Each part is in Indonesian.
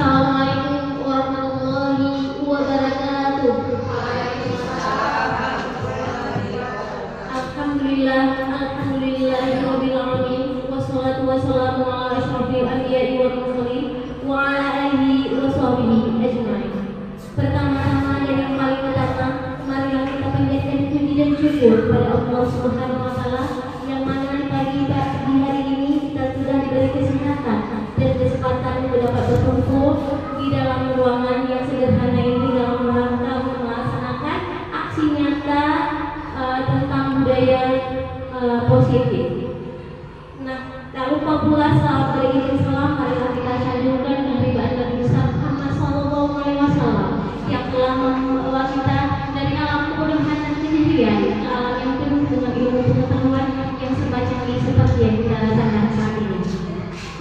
Assalamualaikum warahmatullahi wabarakatuh. Alhamdulillahirabbil alamin wassalatu wassalamu ala asyrofil anbiya'i wal mursalin wa ala alihi washabihi ajmain. Pertama-tama dan yang paling utama, marilah kita panjatkan puji dan syukur pada Allah Subhanahu wa taala yang mana di hari ini kita sudah diberi kesehatan dan kesempatan dapat berkumpul di dalam ruangan yang sederhana ini dalam rangka melaksanakan aksi nyata tentang budaya positif. Nah, tak lupa pula salam beriring salam marilah kita sanjungkan kepribadian Nabi Muhammad SAW yang telah membawa kita dari alam kebodohan dan kejijian ke alam yang penuh dengan ilmu pengetahuan yang serba canggih seperti yang kita rasakan saat ini.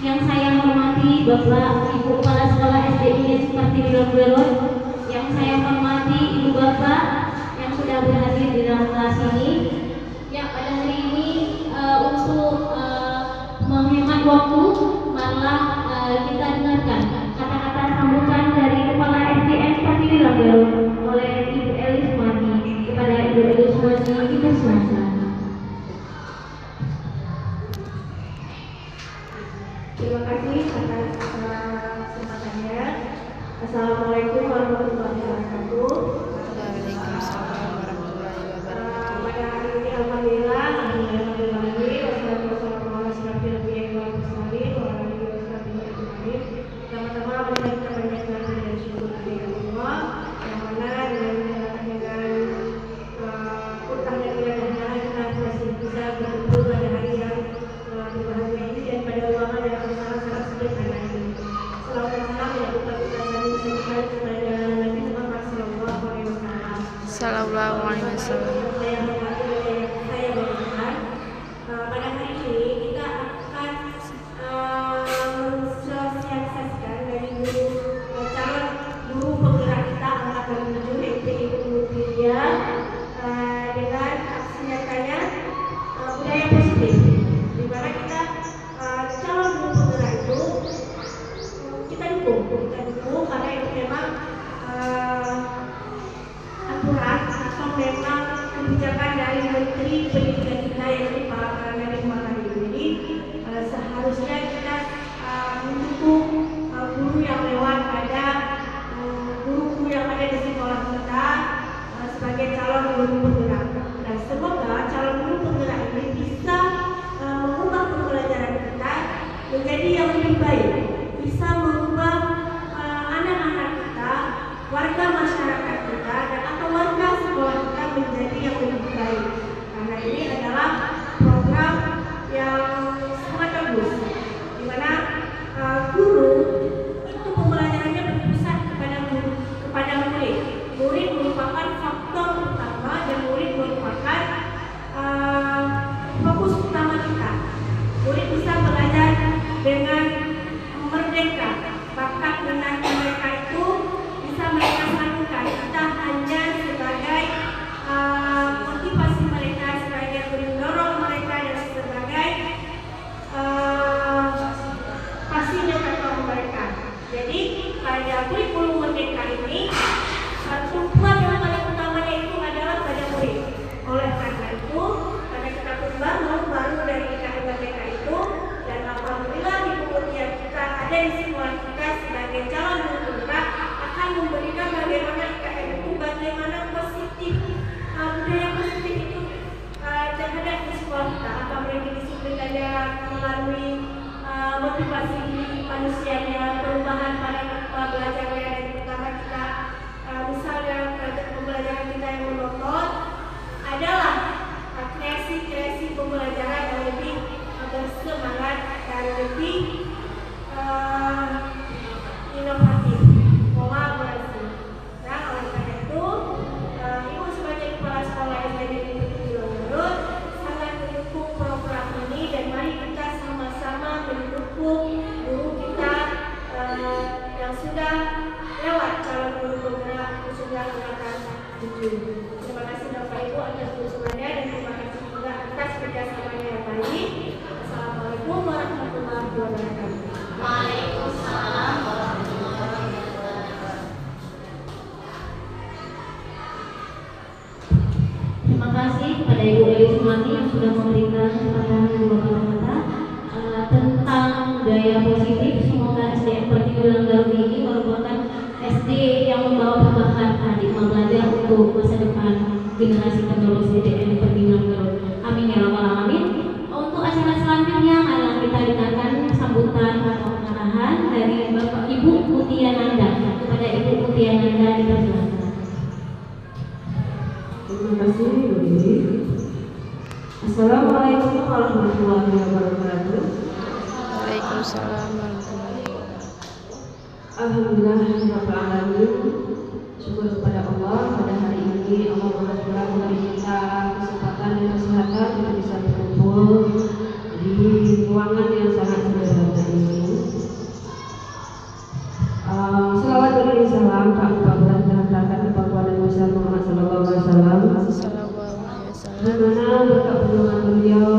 Yang saya hormati Bapak Ibu Kepala Sekolah SDI seperti di Belon, yang saya hormati Ibu Bapak yang sudah berhadir di dalam kelas ini. Ya, pada hari ini untuk menghemat waktu, malah kita dengarkan kata-kata sambutan dari Kepala SDN seperti di Belon oleh Ibu Elis Mati kepada Ibu Elis Mati kita semua. Terima kasih atas kesempatannya. Assalamualaikum warahmatullahi wabarakatuh. Waalaikumsalam warahmatullahi wabarakatuh. Pada hari ini alhamdulillah, wassalatu wassalamu ala asyrofil anbiya'i wal mursalin wa ala alihi washabihi ajmain. Pertama-tama kita panjatkan puji dan syukur kepada Allah yang mana dengan utang dan ibadahnya kita masih bisa berkumpul pada hari yang berbahagia ini dan pada ruangan yang sangat-sangat sederhana ini. Salam dan salam yang kita saling sampaikan kepada Nabi Muhammad SAW. Sallallahu alaihi wasallam. Saya berpesan pada hari ini kita akan mensosialisasikan dari calon guru penggerak kita angkatan 7 yaitu Ibu Nurdia dengan aksi nyatanya budaya positif, di mana kita calon guru penggerak itu kita dukung karena itu memang aturan atau memang kebijakan dari Menteri Pendidikan kita yaitu Pak Nadiem Makarim. Jadi seharusnya kita mendukung guru yang lewat pada guru-guru yang ada di sekolah kita sebagai calon guru penggerak. Dan semoga calon guru penggerak ini bisa mengubah pembelajaran kita menjadi yang lebih baik, bisa mengubah anak-anak kita, warga masyarakat kita, dan atau warga sekolah kita menjadi yang lebih baik. Karena ini adalah program yang sangat bagus, di mana guru itu pembelajarannya berpusat kepada murid. Murid merupakan faktor utama dan murid merupakan fokus utama kita. Murid bisa belajar dengan merdeka, bakat minat mereka itu bisa mereka salurkan. Kita hanya sebagai motivasi mereka, sebagai pendorong mereka dan sebagai fasilitator mereka. Jadi pada kurikulum merdeka ini tumpuan yang paling utamanya itu adalah pada murid. Oleh karena itu, karena kita baru dari IKN merdeka itu, dan alhamdulillah di kemudian kita ada di sekolah kita sebagai calon guru penggerak akan memberikan bagaimana IKN itu bagaimana positif budaya positif itu terhadap di sekolah kita, apa mereka disiplinkannya melalui motivasi manusianya, perubahan pada pelajarannya, dan terutama kita misalnya pembelajaran kita yang monoton adalah kreasi pembelajaran yang lebih bersemangat dan lebih inovatif, kolaborasi. Nah, oleh karena itu, Ibu sebagai kepala sekolah SDN Negeri Belon sangat mendukung program ini, dan mari kita sama-sama mendukung guru kita yang sudah lewat calon guru penggerak sudah angkatan 7. Terima kasih. Terima kasih kepada Ibu Eli Sumati yang sudah memberikan keterangan beberapa kata tentang budaya positif. Semoga SDN Pertiwilang Garut ini merupakan SD yang membawa perubahan paradigma belajar untuk masa depan generasi penerus SDN Pertiwilang Garut. Amin ya rabbal alamin. Untuk acara selanjutnya, marilah kita dengarkan sambutan atau pengarahan dari Bapak Ibu Mutiananda. Kepada Ibu Mutiananda dipersilakan. Terima kasih Bu Diri. Assalamualaikum warahmatullahi wabarakatuh. Waalaikumsalam warahmatullahi wabarakatuh. Alhamdulillah rabbil alamin. Syukur kepada Allah pada hari ini Allah telah memberi kita kesempatan dan kesehatan untuk bisa berkumpul di ruangan yang sangat sederhana ini. Selawat dan salam tak lupa berhantarkan kepada Nabi Muhammad sallallahu alaihi wasallam. Di mana berkat pertolongan beliau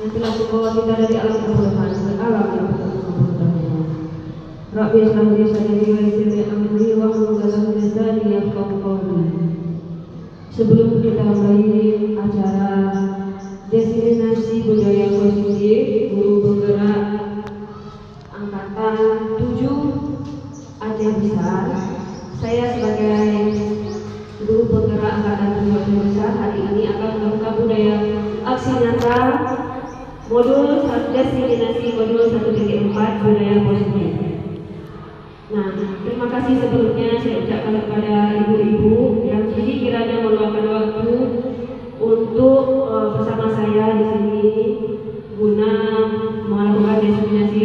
yang telah membawa kita dari alam kebodohan ke alam yang penuh keberkahan. Rabbi shrah li sadri wa yassir li amri wahlul 'uqdatam min lisani yafqahu qawli. Sebelum kita mulai acara destinasi budaya positif guru bergerak angkatan 7 Aceh Besar, saya sebagai guru penggerak angkatan 7 Aceh Besar hari ini akan melakukan budaya aksi nyata modul destinasi modul 1.4 budaya positif. Nah, terima kasih sebelumnya saya ucapkan kepada ibu-ibu yang jadi kiranya meluangkan waktu untuk bersama saya di sini guna melakukan destinasi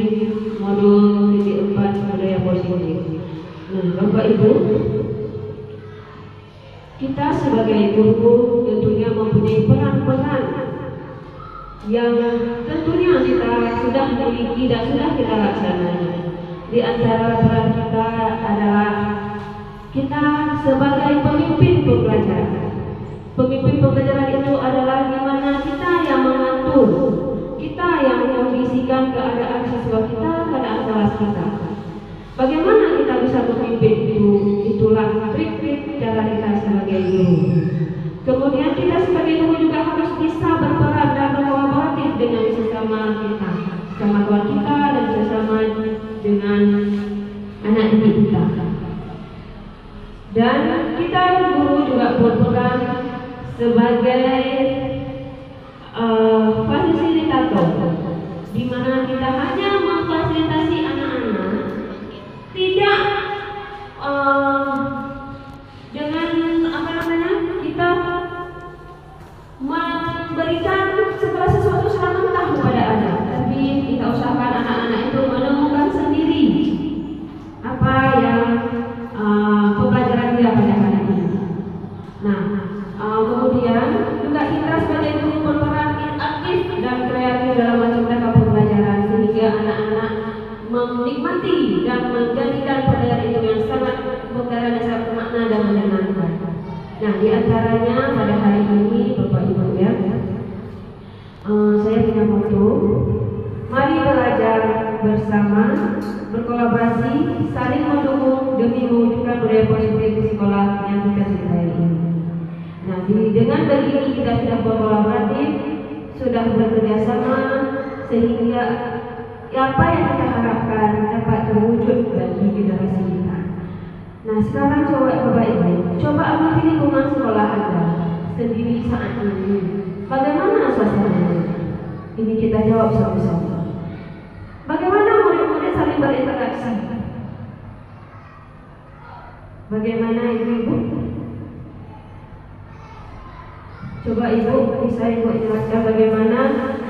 modul 4 budaya positif. Nah, Bapak Ibu, kita sebagai guru tentunya mempunyai peran-peran yang tentunya kita sudah miliki dan sudah kita laksanakan. Di antara peran kita adalah kita sebagai pemimpin pembelajaran. Pemimpin pembelajaran itu adalah di mana kita yang mengatur, kita yang mengkondisikan keadaan siswa kita, keadaan kelas kita. Bagaimana kita bisa memimpin itu? Itulah trik-trik cara kita sebagai guru. Kemudian kita sebagai guru juga harus bisa berperan dan berkolaboratif dengan sesama kita, sesama kawan kita dan sesama dengan anak didik kita. Dan kita guru juga berperan sebagai fasilitator, di mana kita hanya memfasilitasi anak-anak, tidak dengan kita memberikan segala sesuatu serta-merta kepada anak, tapi kita usahakan anak-anak itu menemukan sendiri apa yang pembelajaran dia pada hari ini. Nah, kemudian juga kita sebagai guru berperan aktif dan kreatif dalam menciptakan pembelajaran sehingga anak-anak menikmati dan menjadikan pelajaran itu yang sangat pembelajaran yang sangat bermakna dan menyenangkan. Nah, di antaranya pada hari ini Bapak Ibu ya, saya punya foto. Mari belajar bersama, berkolaborasi, saling mendukung demi mewujudkan budaya positif di sekolah yang kita cintai ini. Nah, dengan begini kita sudah berkolaboratif, sudah bekerja sama, sehingga apa yang kita harapkan dapat terwujud bagi generasi kita. Nah, sekarang coba Bapak Ibu, coba amati lingkungan sekolah Anda sendiri saat ini. Bagaimana suasananya? Ini kita jawab sama-sama. Bagaimana murid-murid saling berinteraksi? Bagaimana ibu-ibu? Coba ibu bisa ibu jelaskan bagaimana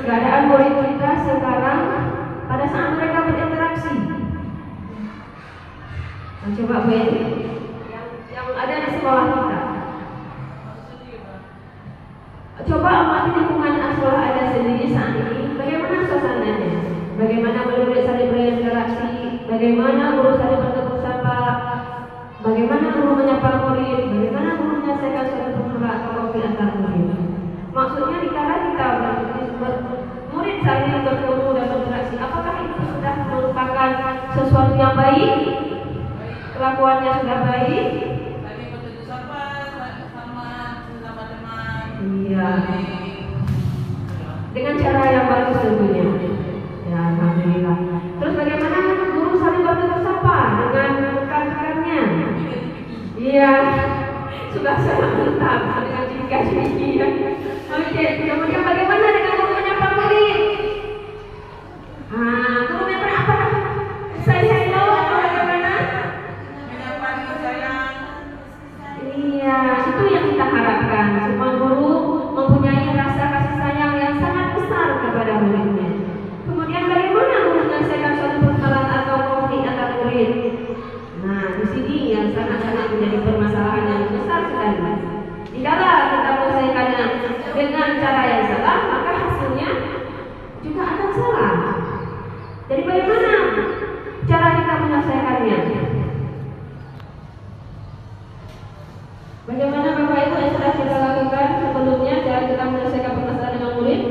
keadaan murid kita sekarang pada saat mereka berinteraksi. Nah, coba Bu yang ada di sekolah kita. Coba amati lingkungan sekolah Anda sendiri saat ini. Bagaimana suasananya? Bagaimana murid saling berinteraksi? Bagaimana guru saling bertegur sapa? Bagaimana guru menyapa murid? Bagaimana guru menyelesaikan suatu perkara atau konflik antar murid? Maksudnya dikala kita murid saling bertemu dan berinteraksi, apakah itu sudah merupakan sesuatu yang baik? Kelakuannya sudah baik? Saling bertegur sapa sama teman, Iya. Dengan cara yang bagus tentunya. Ya, alhamdulillah. Terus bagaimana guru saling bertegur sapa dengan rekan-rekannya? Iya. Sudah sangat mantap dengan jika-jika. Oke, kemudian bagaimana dengan guru menyapa murid? Guru menyapa apa? Saya atau bagaimana? Iya, itu yang kita harapkan. Semua guru mempunyai rasa kasih sayang yang sangat besar kepada muridnya. Kemudian bagaimana guru menyelesaikan suatu permasalahan atau konflik antar murid? Nah, di sini yang sangat-sangat menjadi permasalahan yang besar sekali. Jika kita menyelesaikannya dengan cara yang salah, maka hasilnya juga akan salah. Jadi bagaimana cara kita menyelesaikannya? Bagaimana Bapak Ibu yang sudah kita lakukan sebelumnya cara kita menyelesaikan permasalahan dengan murid?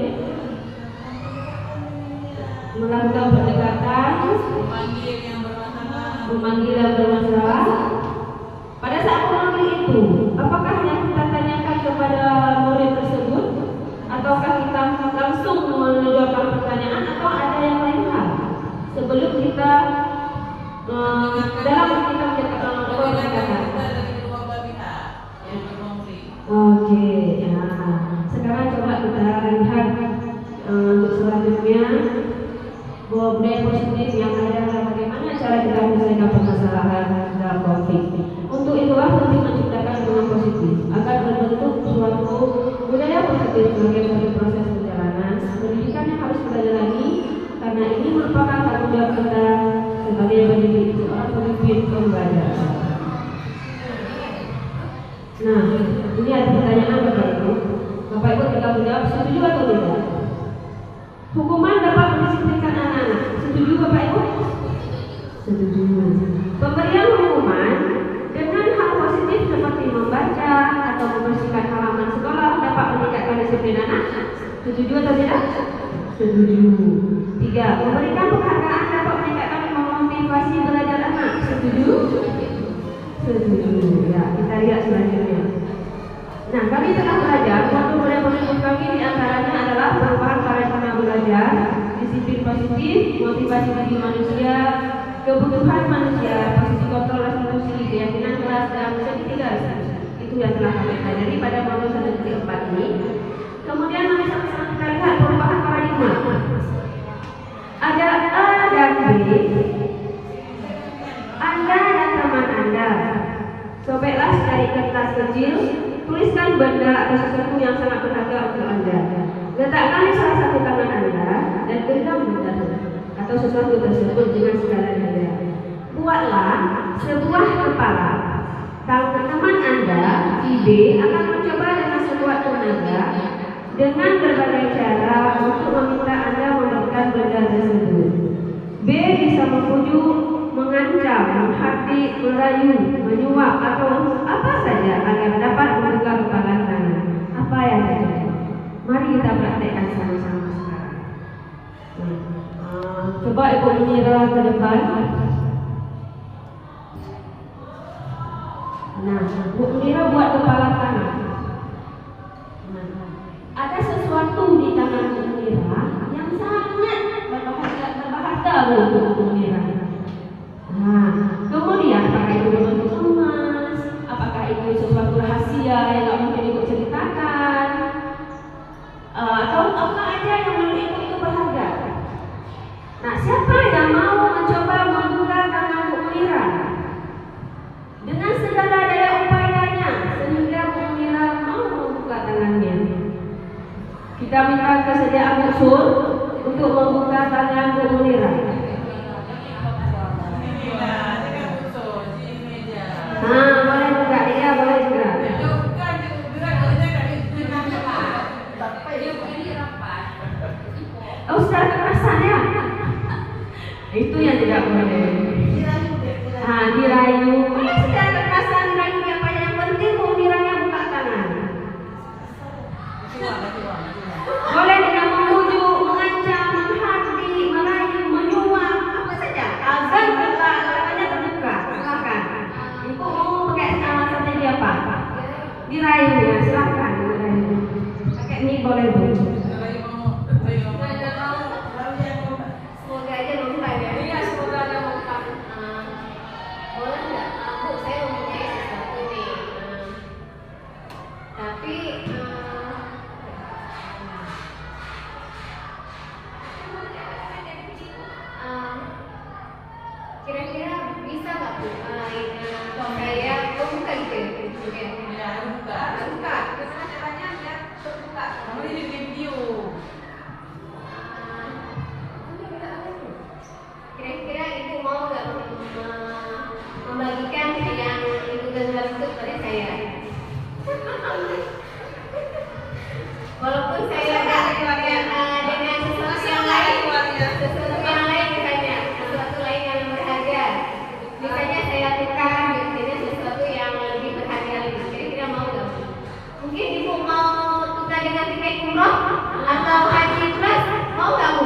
Melakukan pendekatan, memanggil yang bermasalah. Pada saat memanggil itu, apakah yang kita tanyakan kepada murid tersebut, ataukah kita langsung menjawab pertanyaan, atau ada yang lain hal sebelum kita dalam kita pendekatan? Oke, ya. Sekarang coba kita lihat untuk selanjutnya budaya positif yang ada, bagaimana cara kita menyelesaikan permasalahan dalam konflik. Untuk itulah penting menciptakan hubungan positif agar berbentuk suatu budaya positif sebagai suatu proses perjalanan pendidikan yang harus kita jalani, karena ini merupakan tanggung jawab kita sebagai pendidik, seorang pemimpin pembelajar. Nah, ini ada pertanyaan Bapak Ibu. Bapak Ibu tinggal menjawab setuju atau tidak. Hukuman dapat mendisiplinkan anak-anak. Setuju Bapak Ibu? Setuju. Pemberian hukuman dengan hal positif seperti membaca atau membersihkan halaman sekolah dapat meningkatkan disiplin anak. Setuju atau tidak? Setuju. 3. Memberikan penghargaan dapat meningkatkan memotivasi belajar anak. Setuju? Setuju. Ya, kita lihat selanjutnya. Nah, kami telah belajar suatu budaya positif kami diantaranya adalah perubahan paradigma belajar, disiplin positif, motivasi diri manusia, kebutuhan manusia, posisi kontrol resolusi, keyakinan kelas dan segitiga. Itu yang telah kami pelajari pada modul 1.4 ini. Kemudian kami sama-sama kita lihat perubahan paradigma. Ada A dan B. Anda dan teman Anda. Sobeklah dari kertas kecil, tuliskan benda atau sesuatu yang sangat berharga untuk Anda. Letakkan di salah satu tangan Anda dan genggam benda atau sesuatu tersebut dengan segala daya. Buatlah sebuah kepala. Teman Anda, si B, akan mencoba dengan sekuat tenaga dengan berbagai cara untuk meminta Anda memberikan benda tersebut. B bisa membujuk, mengancam, menghardik, merayu, menyuap atau apa saja agar dapat membuka kepala tangan. Apa yang terjadi? Mari kita praktekkan sama-sama sekarang. Coba Ibu Munira ke depan. Nah, Bu Munira buat kepala tangan. Ada sesuatu di tangan Bu Munira yang sangat berbahaya untuk Bu Munira. Nah, kemudian apakah itu berbentuk emas? Apakah itu sesuatu rahasia yang tidak mungkin Ibu ceritakan? Atau apa aja yang menurut Ibu itu berharga? Nah, siapa yang mau mencoba membuka tangan Bu Munira dengan segala daya upayanya sehingga Bu Munira mau membuka tangannya? Kita minta kesediaan usul untuk membuka tangan Bu Munira. Boleh juga, iya boleh juga. Oh, secara kekerasan ya? Itu yang tidak boleh. Dirayu. Boleh secara kekerasan dirayu apa yang penting Muniranya buka tangan. Boleh dengan membujuk, mengancam, menghardik, merayu, menyuap, apa saja agar tangannya terbuka. Silakan. Ibu mau pakai strategi apa? Dirayu ya, silakan dirayu. kolebo. Semoga aja mempan ya. Iya, semoga ada mempan. Boleh nggak? Bu, saya mempunyai sesuatu nih. Tapi kira-kira bisa nggak Bu? Saya buka gitu ya? Ya, buka. Buka. Gimana caranya biar terbuka? Kamu ini di video. Kira-kira Ibu mau nggak membagikan yang Ibu dengar itu kepada saya? Walaupun saya dengan sesuatu yang lain misalnya, sesuatu lain yang berharga. Misalnya saya tukar dengan sesuatu yang lebih berharga lagi. Kira-kira mau nggak? Mungkin Ibu mau tukar dengan tiket umroh atau haji plus, mau nggak Bu?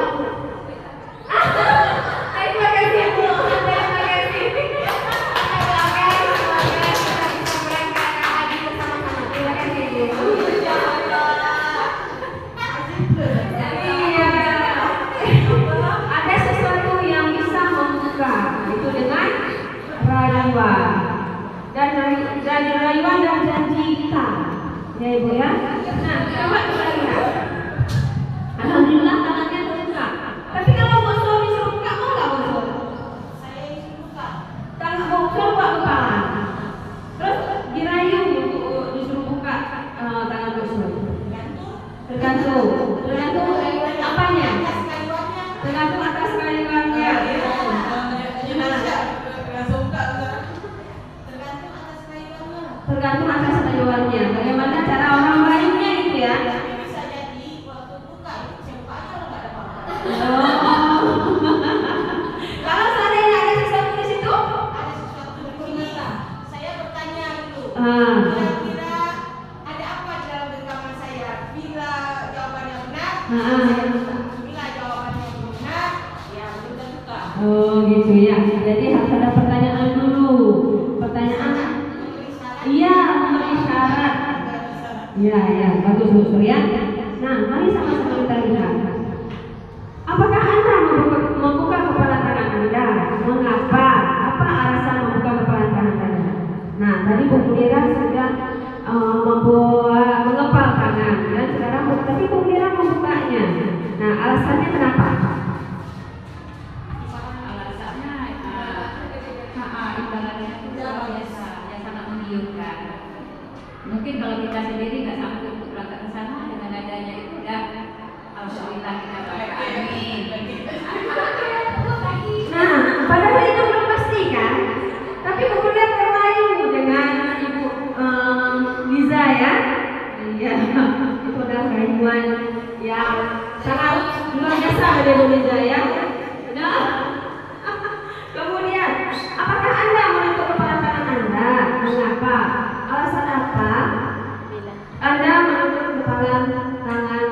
Terima kasih Bu, terima kasih. Semoga kita bisa berangkat ke haji bersama-sama. Terima kasih Bu. Iya. Ada sesuatu yang bisa membuka itu dengan rayuan dan rayuan dan janji kita. Ya Ibu ya. Nah, coba kita lihat. Alhamdulillah tangannya terbuka. Tapi kalau mau suami suruh buka mau nggak mau suami? Saya ingin buka. Tangan mau coba kepala. Terus dirayu disuruh buka tangan suami. Tergantung apanya? Tergantung atas kayuannya. Tergantung atas kayuannya. Bagaimana cara orang merayunya itu ya? Oh. Kalau seandainya ada sesuatu di situ? Saya bertanya dulu. Kira-kira ada apa di dalam genggaman saya? Bila jawabannya benar, Ah. saya buka. Bila jawabannya belum benar, ya belum buka. Oh gitu ya. Jadi harus ada pertanyaan dulu. Pertanyaan. Iya, memberi syarat. Iya, ya, bagus Bu Surya. Nah, mari sama-sama kita lihat. Apakah Anda membuka kepala tangan Anda? Mengapa? Apa alasan membuka kepala tangan Anda? Nah, tadi Bu Mira sudah mengepal tangan dan sekarang tapi Bu Mira membukanya. Nah, alasannya kenapa? Alasannya ibaratnya itu luar biasa, yang sangat menggiurkan. Mungkin kalau kita sendiri nggak sanggup untuk berangkat ke sana, dengan adanya itu udah alhamdulillah kita berangkat. Amin. Nah, padahal itu belum pasti kan? Tapi kemudian terlayu dengan Ibu Liza ya. Iya, itu adalah rayuan yang sangat luar biasa dari Ibu Liza ya. Benar? Kemudian, apakah Anda menutup kepala tangan Anda? Mengapa? Alasan apa? Anda menutup kepala tangan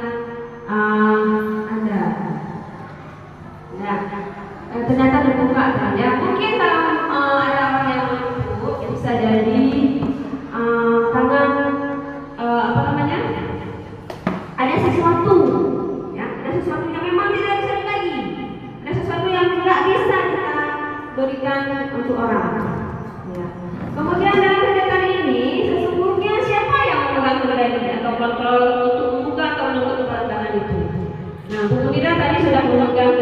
Anda. Nah, ternyata terbuka saja. Mungkin kalau ada orang yang menutup, bisa jadi tangan apa namanya? Ada sesuatu, ya, ada sesuatu yang memang tidak bisa dibagi, ada sesuatu yang tidak bisa kita berikan untuk orang. Ya. Kemudian dalam kegiatan ini, sesungguhnya siapa yang memegang kendali atau kontrol untuk membuka atau menutup kepala tangan itu? Nah, Bu Munira tadi sudah memegang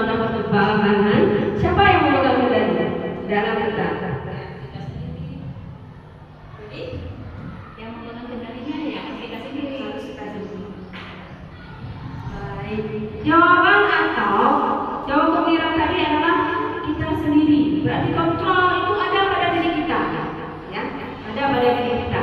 dapat kepala tangan. Siapa yang memegang kendali dalam kita? Jadi yang memegang kendalinya ya kita sendiri. Harus kita sendiri. Baik. Jawaban atau jawab Bu Munira tadi adalah kita sendiri. Berarti kontrol itu ada pada diri kita, ya, ada pada diri kita.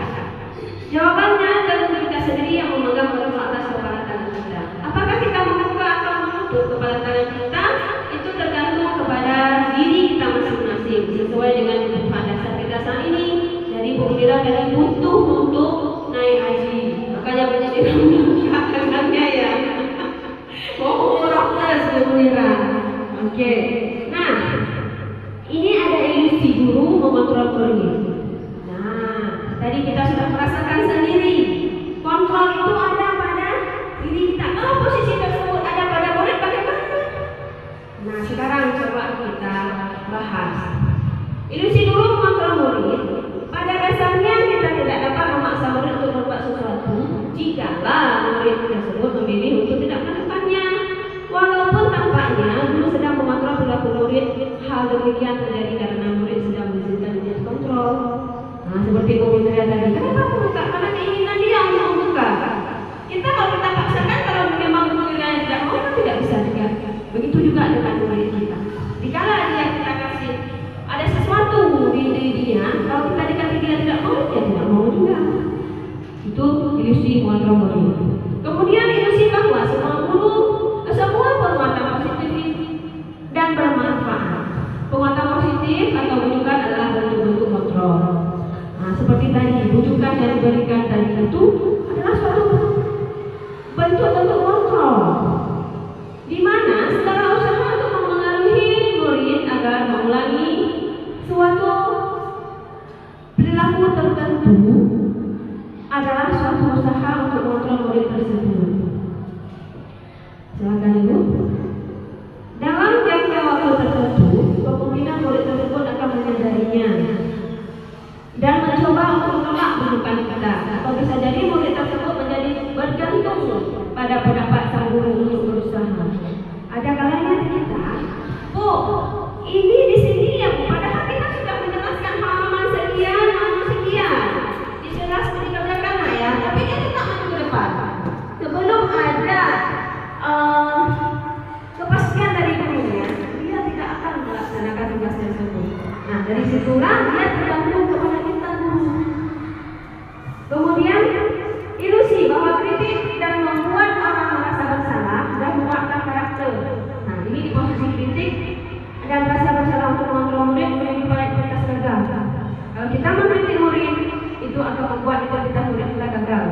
Jawabannya adalah kita sendiri yang memegang kontrol atas kepala tangan kita. Apakah kita membuka atau menutup kepala tangan kita? Itu tergantung kepada diri kita masing-masing sesuai dengan kebutuhan dasar kita saat ini. Jadi Bu Mira tadi butuh untuk naik haji, makanya Bu Mira membuka tangannya ya. Oh, umrah plus Bu Mira. Oke. Nah, ini ada ilusi guru mengontrol murid. Nah, tadi kita sudah merasakan sendiri kontrol itu ada pada kita bahas. Ilusi guru mengontrol murid. Pada dasarnya kita tidak dapat memaksa murid untuk berbuat sesuatu jikalau murid tersebut memilih untuk tidak melakukannya. Walaupun tampaknya guru sedang mengontrol perilaku murid, hal demikian terjadi karena murid sedang mengizinkan dia kontrol. Nah, seperti komentar tadi, kenapa membuka? Karena keinginan dia untuk membuka. Kita kalau kita paksakan, kalau memang muridnya tidak mau, kan tidak bisa juga. Begitu juga dengan murid kita. Dikala dia kita kasih ada sesuatu di dia, kalau kita dikasih dia tidak mau, dia tidak mau juga. Itu ilusi mengontrol murid. Kemudian ilusi bahwa semua penguatan positif dan bermanfaat. Penguatan positif atau bujukan adalah bentuk-bentuk kontrol. Nah, seperti tadi, bujukan yang diberikan tadi itu adalah suatu bentuk-bentuk kontrol, di mana segala usaha untuk mempengaruhi murid agar mengulangi suatu perilaku tertentu adalah suatu usaha untuk mengontrol murid tersebut. Silakan Ibu. Dalam jangka waktu tertentu, kemungkinan murid tersebut akan menyadarinya dan mencoba untuk menolak bujukan kita. Atau bisa jadi murid tersebut menjadi bergantung pada pendapat sang guru untuk berusaha. Ada kalanya kita, Bu, ini di sini ya Bu, padahal kita sudah menjelaskan halaman sekian. Dijelaskan dikerjakan ya, tapi dia tetap maju ke depan. Sebelum ada kepastian dari gurunya, dia tidak akan melaksanakan tugas tersebut. Nah, dari situlah dia tergantung kepada kita guru. Kemudian ilusi bahwa kritik dan membuat orang merasa bersalah dan merupakan karakter. Nah, ini di posisi kritik dan rasa bersalah untuk mengontrol murid menjadi kualitas gagal. Kalau kita mengkritik murid, itu akan membuat identitas murid kita gagal.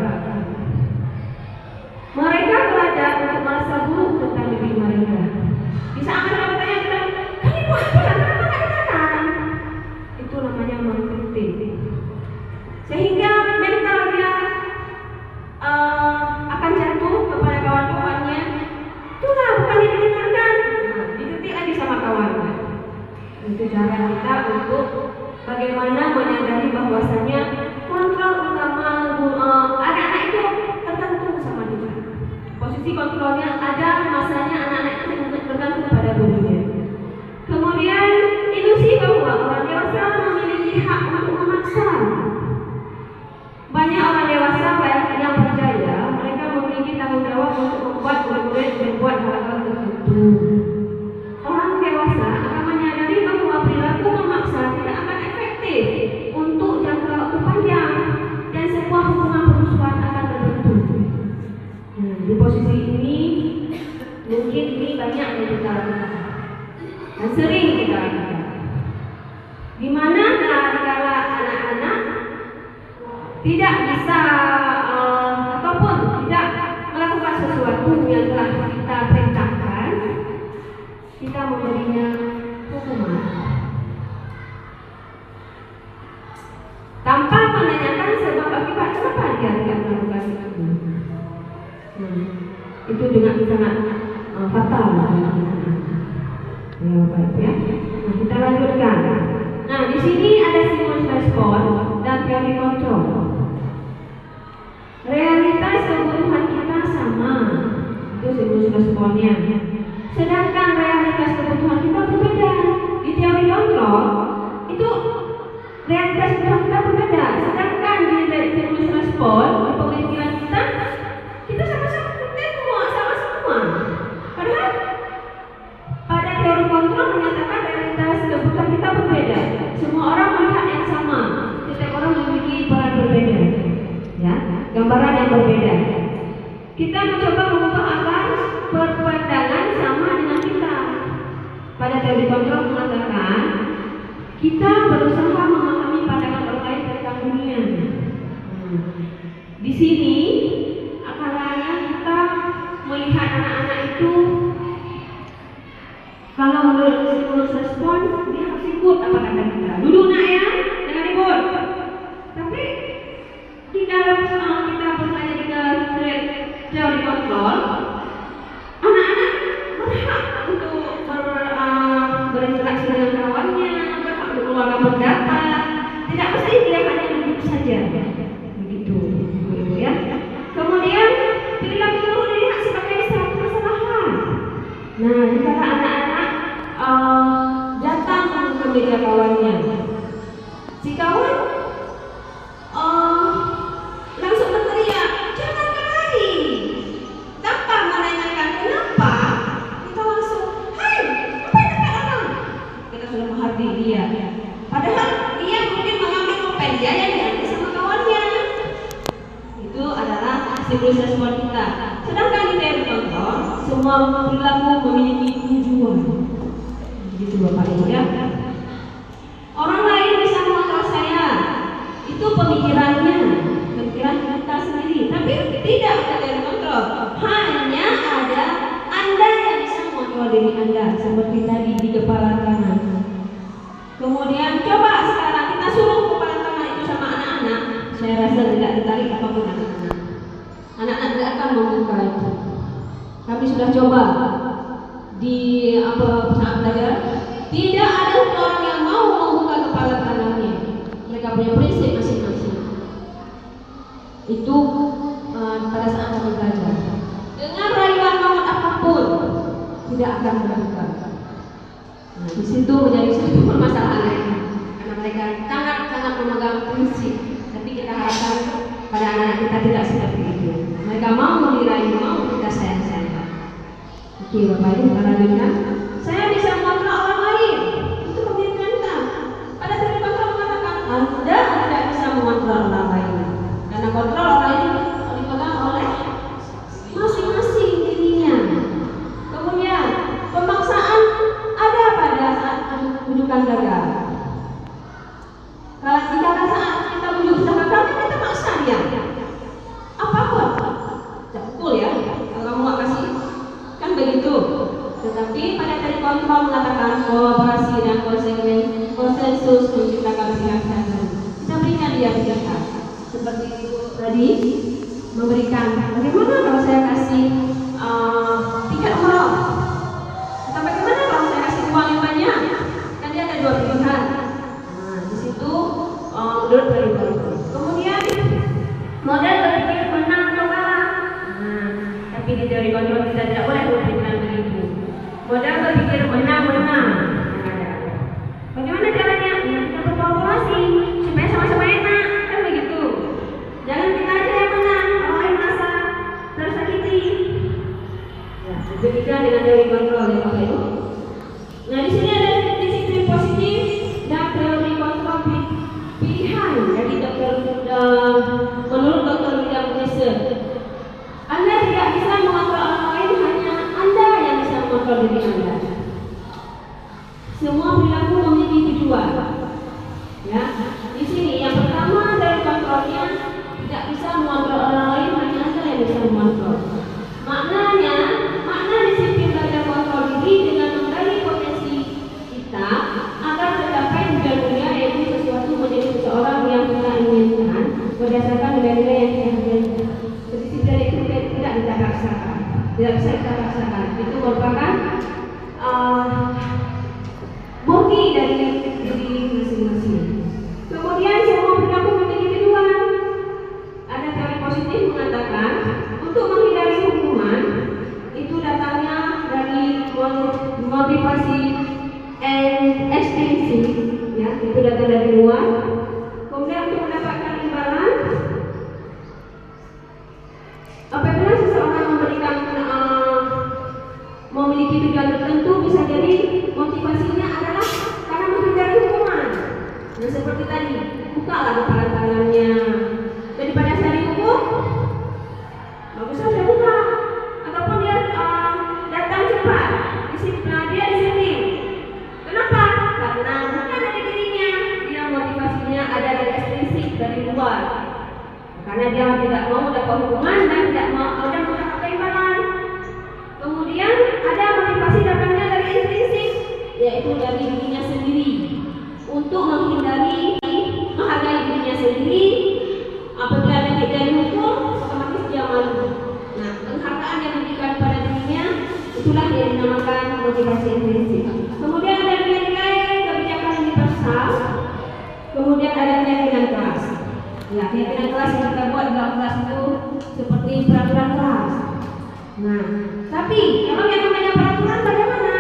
Mereka belajar untuk merasa buruk tentang diri mereka. Bisa akan bertanya bilang, "Kami buat apa? Kenapa nggak dikatakan?" Itu namanya mengkritik. Sehingga mental dia akan jatuh kepada kawan-kawannya. Itulah bukan didengarkan. Nah, dikritik lagi sama kawannya. Itu cara kita untuk bagaimana menyadari bahwasanya kontrol utama anak-anak itu tergantung sama dia. Posisi kontrolnya ada masanya anak-anak itu tergantung pada gurunya. Kemudian ilusi bahwa orang dewasa memiliki hak untuk memaksa. Banyak orang dewasa yang percaya mereka memiliki tanggung jawab untuk membuat murid-murid berbuat hal-hal tertentu. Orang dewasa akan menyadari bahwa perilaku memaksa tidak akan efektif untuk jangka waktu panjang dan sebuah hubungan permusuhan akan terbentuk. Nah, di posisi ini mungkin ini banyak yang kita lakukan dan sering kita lakukan. Di mana kala anak-anak tidak bisa ataupun tidak melakukan sesuatu yang telah kita perintahkan, kita memberinya hukuman tanpa menanyakan sebab akibat kenapa dia tidak melakukan itu. Itu juga sangat fatal bagi anak-anak. Ya, baik ya. Nah, kita lanjutkan. Nah, di sini ada stimulus respon dan teori kontrol. Realitas kebutuhan kita sama, itu stimulus responnya. Sedangkan realitas kebutuhan kita berbeda. Di teori kontrol itu realitas kebutuhan kita berbeda. Sedangkan di stimulus respon, di pemikiran kita sama-sama sama. Padahal pada teori kontrol menyatakan realitas kebutuhan kita berbeda. Semua orang melihat yang sama. Setiap orang memiliki peran berbeda, ya, gambaran yang berbeda. Kita mencoba mengubah agar berpandangan sama dengan kita. Pada teori kontrol mengatakan kita berusaha memahami pandangan orang lain tentang dunia. Di sini akalnya kita melihat anak-anak itu, kalau menurut stimulus respon dia harus ikut apa kata kita. Duduk nak ya, jangan ribut. Tapi di dalam kita belajar di teori kontrol, anak-anak berhak untuk berinteraksi perilaku buruk dilihat sebagai satu kesalahan. Nah, jika anak-anak datang ke meja kawannya, si kawan langsung berteriak, jangan lari. Tanpa menanyakan kenapa, kita langsung, hai, apa yang dekat orang? Kita sudah menghargai dia. Padahal dia mungkin mengambil pulpen dia yang diambil sama kawannya. Itu adalah simbol respon kita. Sedangkan di teori kontrol, semua perilaku memiliki tujuan. Begitu Bapak Ibu ya. Orang lain bisa mengontrol saya. Itu pemikiran kita sendiri. Tapi tidak ada teori kontrol. Hanya ada Anda yang bisa mengontrol diri Anda. Seperti tadi di kepala tangan. Kemudian coba sekarang kita suruh kepala tangan itu sama anak-anak. Saya rasa tidak tertarik apapun anak-anak. Anak-anak tidak akan membuka itu. Kami sudah coba di saat belajar. Tidak ada orang yang mau membuka kepala tangannya. Mereka punya prinsip masing-masing. Itu pada saat kami belajar. Dengan rayuan maut apapun tidak akan membuka. Nah, di situ menjadi satu permasalahan lain karena mereka sangat memegang prinsip. Tapi kita harapkan pada anak-anak kita tidak seperti itu. Mereka mau dirayu, mau kita sayang-sayang. Oke, Bapak Ibu, kita lanjutkan. Saya bisa mengontrol orang lain. Itu pemikiran kita. Pada teori kontrol mengatakan Anda tidak bisa mengontrol orang lain. Karena kontrol orang lain dipegang oleh masing-masing dirinya. Kemudian pemaksaan ada pada saat rujukan gagal. Kalau pada saat kita bujuk gagal, kita maksa dia. Apapun, tidak betul ya. Kalau kamu nggak kasih, kan begitu. Tetapi pada teori kontrol mengatakan kolaborasi dan konsensus menciptakan pilihan baru. Kita berikan dia pilihan. Seperti tadi memberikan. Bagaimana kalau saya kasih tiket umroh? Atau bagaimana kalau saya kasih uang yang banyak? Kan dia ada dua pilihan. Nah, di situ menurut teori kontrol. Kemudian model berpikir menang atau kalah. Nah, tapi di teori kontrol kita tidak boleh berpikiran begitu. Model berpikir menang-menang. Bagaimana caranya? Ya, kita berkolaborasi supaya sama-sama enak, kan begitu. Jangan kita aja yang menang, orang lain merasa tersakiti. Ya, demikian dengan teori kontrol ya Bapak Ibu. Nah, di sini ada disiplin positif dan teori kontrol pilihan. Jadi menurut Dr. William Glasser, Anda tidak bisa mengontrol orang lain, hanya Anda yang bisa mengontrol diri Anda. Semua perilaku memiliki tujuan. Ya, di sini yang pertama dari kontrolnya tidak bisa mengontrol orang lain, hanya Anda yang bisa mengontrol. Makna disiplin belajar kontrol diri dengan menggali potensi kita agar tercapai tujuan mulia, yaitu sesuatu menjadi seseorang yang kita inginkan berdasarkan nilai-nilai yang kita inginkan. Disiplin itu tidak bisa paksakan, tidak bisa kita paksakan. Itu merupakan murni dari diri masing-masing. Kemudian semua perilaku memiliki tujuan. Ada teori positif mengatakan untuk menghindari hukuman itu datangnya dari motivasi and extensi, ya, itu datang dari luar. Kemudian untuk mendapatkan imbalan, apabila seseorang memiliki tujuan tertentu, bisa jadi motivasinya adalah karena menghindari hukuman. Nah, seperti tadi, bukalah kepala tangannya. Daripada saya dihukum, bagusnya saya buka. Ataupun dia datang cepat, dia disiplin. Kenapa? Karena bukan dari dirinya, dia motivasinya ada dari ekstrinsik, dari luar. Karena dia tidak mau dapat hukuman dan tidak mau mendapatkan imbalan. Kemudian ada motivasi datangnya dari intrinsik, yaitu dari dirinya sendiri, untuk menghindari menghargai dirinya sendiri. Apabila dia dihukum, otomatis dia malu. Nah, penghargaan yang diberikan pada dirinya itulah yang dinamakan motivasi intrinsik. Kemudian ada nilai kebijakan universal. Kemudian ada keyakinan kelas. Ya, keyakinan kelas yang kita buat dalam kelas itu seperti peraturan kelas. Nah, tapi kalau yang namanya peraturan bagaimana?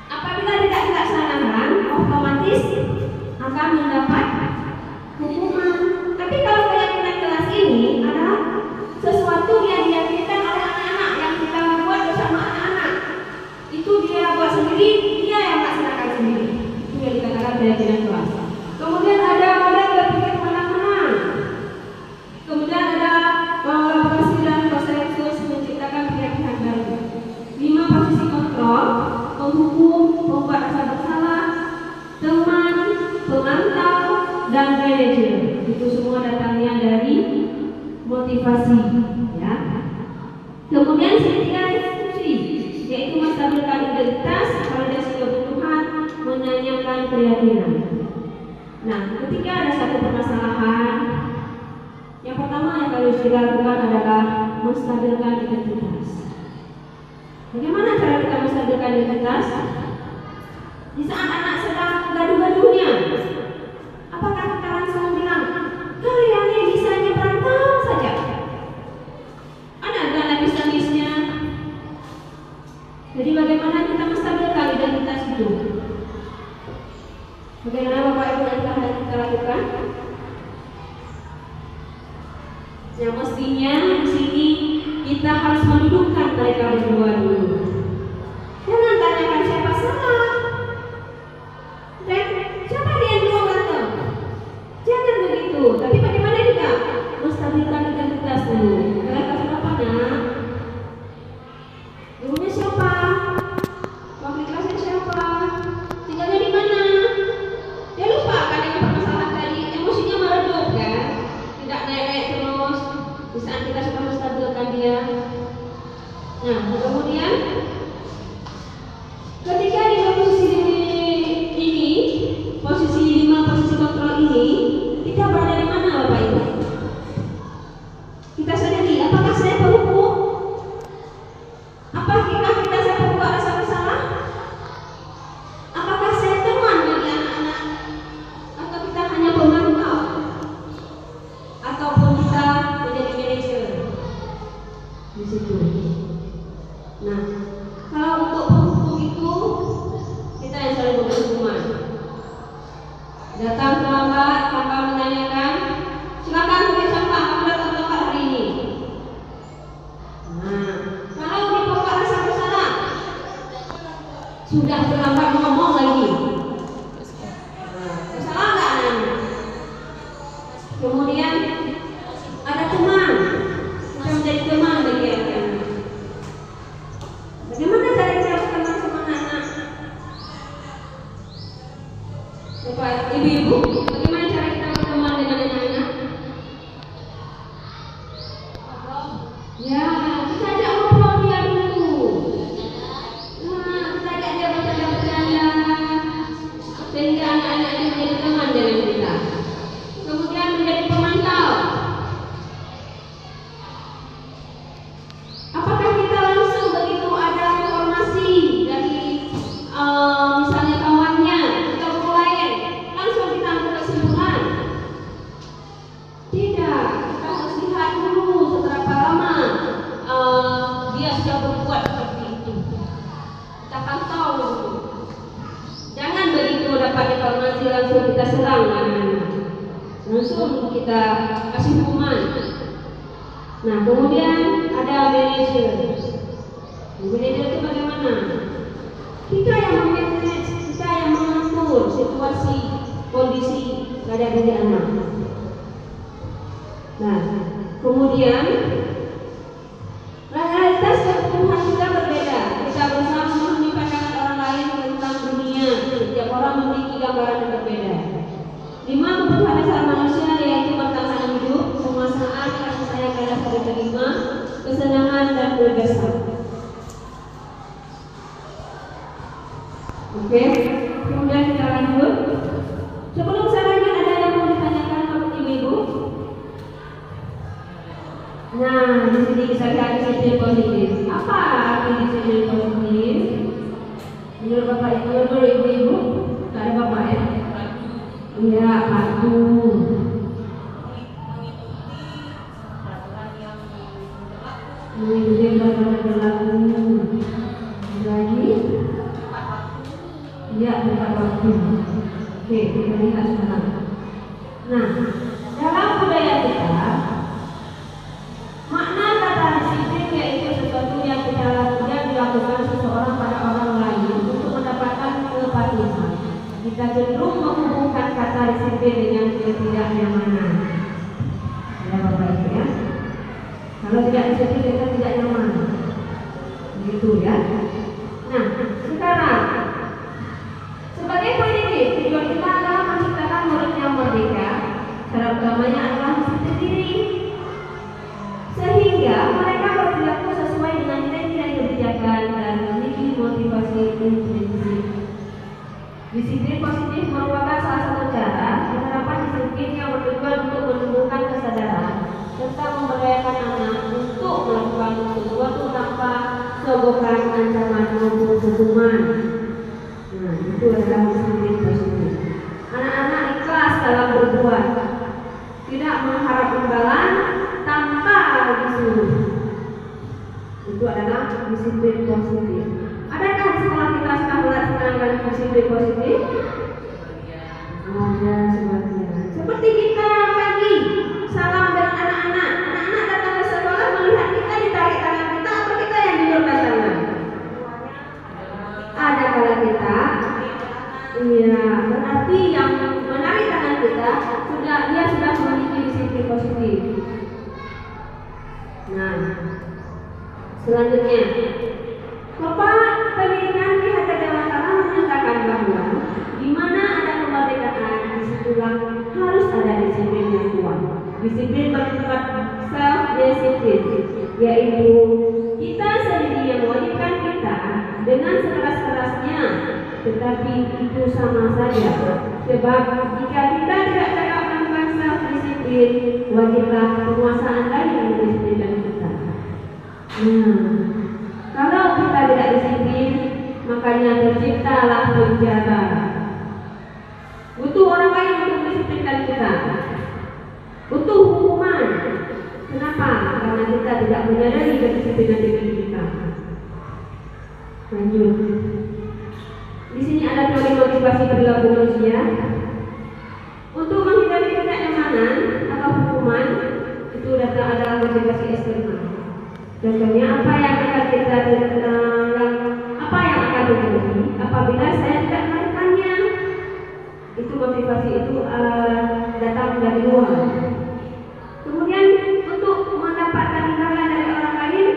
Apabila tidak dilaksanakan, otomatis akan mendapat hukuman. Tapi kalau keyakinan kelas ini adalah sesuatu yang diyakinkan oleh anak-anak yang kita buat bersama anak-anak. Itu dia buat sendiri, dia yang melaksanakan sendiri. Itu yang dikatakan keyakinan kelas. Kemudian ada model berpikir menang-menang. Kemudian ada kolaborasi dan konsensus menciptakan keyakinan baru. 5 posisi kontrol, penghukum, pembuat rasa bersalah, teman, pemantau, dan manajer. Itu semua datangnya dari motivasi, ya. Kemudian segitiga institusi, yaitu menstabilkan integritas, validasi kebutuhan, menanyakan keyakinan. Nah, ketika ada satu permasalahan, yang pertama yang harus dilakukan adalah menstabilkan identitas. Bagaimana cara kita menstabilkan identitas? Di saat anak sedang gaduh-gaduhnya, apakah kita langsung bilang, kalian ini bisanya berantem saja? Ada nggak nangis-nangisnya? Jadi bagaimana kita menstabilkan identitas itu? Bagaimana Bapak Ibu yang telah kita lakukan? Yang mestinya di sini kita harus mendudukkan mereka berdua dulu. Jangan tanyakan siapa salah. Dan siapa dia yang dulu berantem? Jangan begitu. Tapi bagaimana kita menstabilkan identitas dulu? Mereka siapa nak? Gurunya siapa? Wakil kelasnya siapa? Tinggalnya di mana? Dia lupa kan dengan permasalahan tadi, emosinya meredup kan? Tidak naik-naik terus. Di saat kita sudah menstabilkan dia. Nah, kemudian ketika di posisi ini, posisi 5 posisi kontrol ini, kita berada di mana Bapak Ibu? Kita sadari, apakah saya penghukum? Apakah kita saya pembuat rasa bersalah? Apakah saya teman bagi anak-anak? Atau kita hanya pemantau? Ataupun kita menjadi manajer di situ? Nah, kalau untuk penghukum itu kita yang selalu memberi hukuman. Datang terlambat tanpa menanyakan, silakan pergi sampah, kamu datang terlambat hari ini. Nah, kalau dibawa rasa bersalah, sudah terlambat ngomong lagi. Bersalah nggak anaknya? Kemudian ada teman, kita menjadi teman bagi anak-anak. Bagaimana cara kita berteman sama anak-anak? Bapak, ibu-ibu, bagaimana cara kita berteman dengan anak-anak? Ya, kita ajak ngobrol dia dulu. Nah, kita ajak dia bercanda-bercanda sehingga anak-anak itu menjadi teman dengan kita. Kemudian menjadi pemantau. Apakah kita langsung begitu ada informasi dari misalnya kawannya atau guru lain, langsung kita ambil kesimpulan? Tidak, kita harus lihat dulu seberapa lama dia sudah berbuat seperti itu. Kita pantau dulu. Jangan begitu dapat informasi langsung kita serang anak-anak. Langsung kita kasih hukuman. Nah, kemudian ada manajer. Manajer itu bagaimana? Kita yang memanage, kita yang mengatur situasi, kondisi pada diri anak. Nah, kemudian realitas kebutuhan kita berbeda. Kita berusaha memahami pandangan orang lain tentang dunia. Setiap orang memiliki gambaran yang berbeda. 5 kebutuhan dasar manusia yaitu bertahan hidup, penguasaan, kasih sayang dan rasa diterima, kesenangan dan kebebasan. Oke, kemudian kita lanjut. Sebelum saya lanjut, ada yang mau ditanyakan kepada ibu-ibu? Nah, di sini bisa lihat disiplin positif. Apa arti disiplin positif? Menurut Bapak Ibu, menurut ibu-ibu? Tak ada Bapak ya? Iya, patuh. Mengikuti bagaimana berlaku lagi. Ya, tepat waktu. Oke, kita lihat sekarang. Nah, dalam budaya kita, makna kata disiplin yaitu sesuatu yang dilakukan seseorang pada orang lain untuk mendapatkan kepatuhan. Kita cenderung menghubungkan kata disiplin dengan ketidaknyamanan. Ya, Bapak Ibu ya. Kalau tidak disiplin kita tidak nyaman. Begitu ya. Nah, sekarang sebagai pendidik, tujuan kita adalah menciptakan murid yang merdeka. Cara utamanya adalah disiplin diri, sehingga mereka berperilaku sesuai dengan nilai-nilai kebijakan dan memiliki motivasi intrinsik. Disiplin positif merupakan salah satu cara penerapan disiplin yang bertujuan untuk menumbuhkan kesadaran serta memberdayakan anak untuk melakukan sesuatu tanpa sogokan, ancaman maupun hukuman. Nah, itu adalah disiplin positif. Anak-anak ikhlas dalam berbuat, tidak mengharap imbalan tanpa disuruh. Itu adalah disiplin positif. Adakah di sekolah kita sudah melaksanakan disiplin positif? Ada sebagian. Seperti kita pagi salam dengan anak-anak. Anak-anak datang ke sekolah melihat kita ditarik tangan kita atau kita yang dilurkan tangan? Ada kalau kita, iya, berarti yang menarik tangan kita dia sudah memiliki disiplin positif. Nah, selanjutnya, Bapak Pendidikan Ki Hajar Dewantara menyatakan bahwa di mana ada kemerdekaan, disitulah harus ada disiplin yang kuat. Disiplin bersifat self-disiplin, yaitu kita sendiri yang mewajibkan kita dengan sekeras-kerasnya, tetapi itu sama saja. Sebab jika kita tidak cakap melakukan self-disiplin, wajiblah penguasaan lain yang mendisiplinkan kita. Kalau kita tidak disiplin, makanya terciptalah penjara. Butuh orang lain untuk mendisiplinkan kita. Butuh hukuman. Kenapa? Karena kita tidak menyadari kedisiplinan diri kita. Lanjut. Di sini ada teori motivasi perilaku manusia. Untuk menghindari ketidaknyamanan atau hukuman, itu data adalah motivasi eksternal. Contohnya apa yang akan terjadi apabila saya tidak melakukannya? Itu motivasi itu datang dari luar. Kemudian untuk mendapatkan imbalan dari orang lain